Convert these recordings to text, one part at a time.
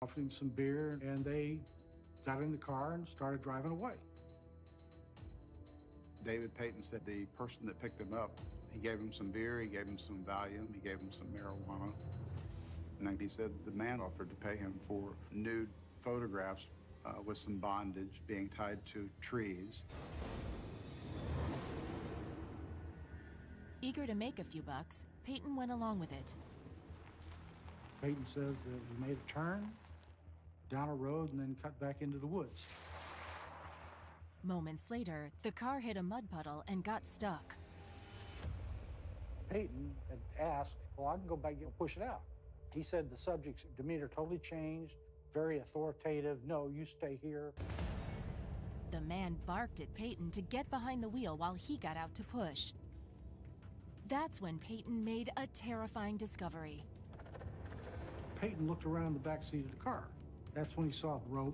offered him some beer, and they got in the car and started driving away. David Payton said the person that picked him up, he gave him some beer, he gave him some Valium, he gave him some marijuana. And then he said the man offered to pay him for nude photographs with some bondage being tied to trees. Eager to make a few bucks, Payton went along with it. Payton says that he made a turn down a road and then cut back into the woods. Moments later, the car hit a mud puddle and got stuck. Payton had asked, well, I can go back and push it out. He said the subject's demeanor totally changed, very authoritative. No, you stay here. The man barked at Payton to get behind the wheel while he got out to push. That's when Payton made a terrifying discovery. Payton looked around the back seat of the car. That's when he saw a rope,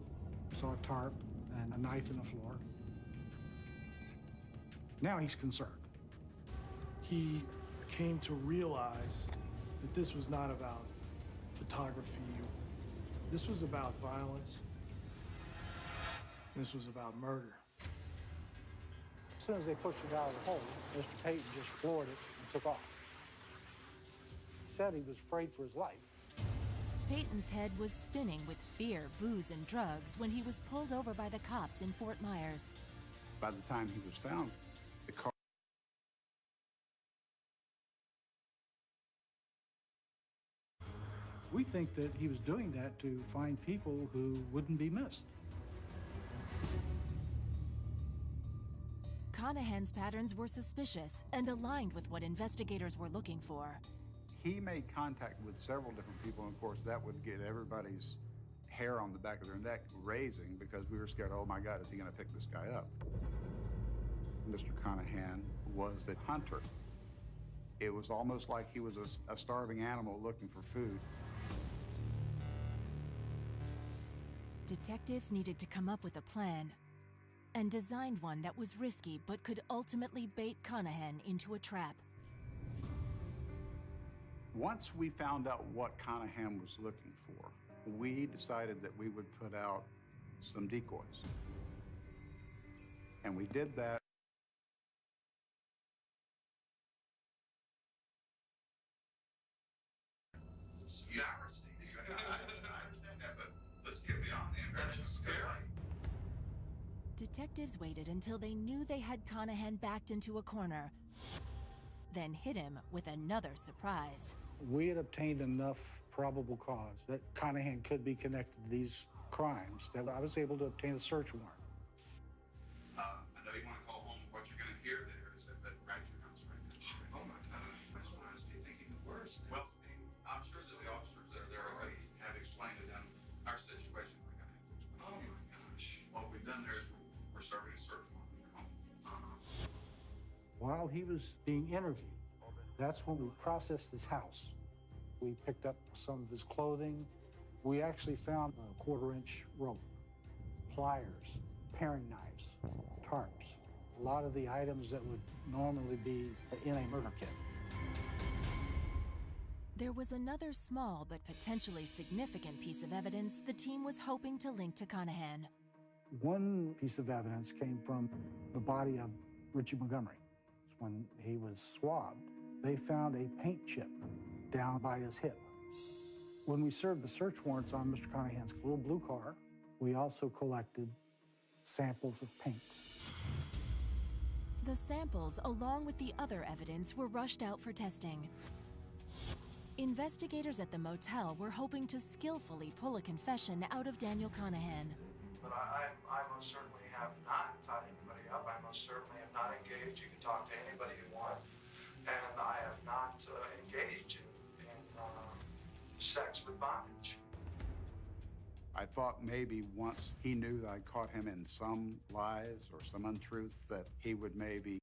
saw a tarp, and a knife in the floor. Now he's concerned. He came to realize that this was not about photography. This was about violence. This was about murder. As soon as they pushed it out of the hole, Mr. Payton just floored it and took off. He said he was afraid for his life. Payton's head was spinning with fear, booze, and drugs when he was pulled over by the cops in Fort Myers. By the time he was found, the car We think that he was doing that to find people who wouldn't be missed. Conahan's patterns were suspicious and aligned with what investigators were looking for. he made contact with several different people, and of course that would get everybody's hair on the back of their neck raising because we were scared, oh my God, is he gonna pick this guy up? Mr. Conahan was a hunter. It was almost like he was a starving animal looking for food. Detectives needed to come up with a plan and designed one that was risky but could ultimately bait Conahan into a trap. Once we found out what Conahan was looking for, we decided that we would put out some decoys. And we did that. Yeah, I understand that, but let's get beyond the embarrassment. That's scary. Detectives waited until they knew they had Conahan backed into a corner, then hit him with another surprise. We had obtained enough probable cause that Conahan could be connected to these crimes that I was able to obtain a search warrant. I know you want to call home. What you're going to hear there is that right your house right now. Oh my God! I was honestly thinking the worst. Well, I'm sure that the officers that are there already have explained to them our situation. We're going to have to explain. Oh my gosh! What we've done there is we're serving a search warrant in your home. While he was being interviewed, that's when we processed his house. We picked up some of his clothing. We actually found a 1/4-inch rope, pliers, paring knives, tarps, a lot of the items that would normally be in a murder kit. There was another small but potentially significant piece of evidence the team was hoping to link to Conahan. One piece of evidence came from the body of Richie Montgomery. When he was swabbed, they found a paint chip down by his hip. When we served the search warrants on Mr. Conahan's little blue car, we also collected samples of paint. The samples, along with the other evidence, were rushed out for testing. Investigators at the motel were hoping to skillfully pull a confession out of Daniel Conahan. But I most certainly have not tied anybody up. I most certainly have not engaged. You can talk to anybody you want. And I have not engaged in sex with bondage. I thought maybe once he knew that I caught him in some lies or some untruth that he would maybe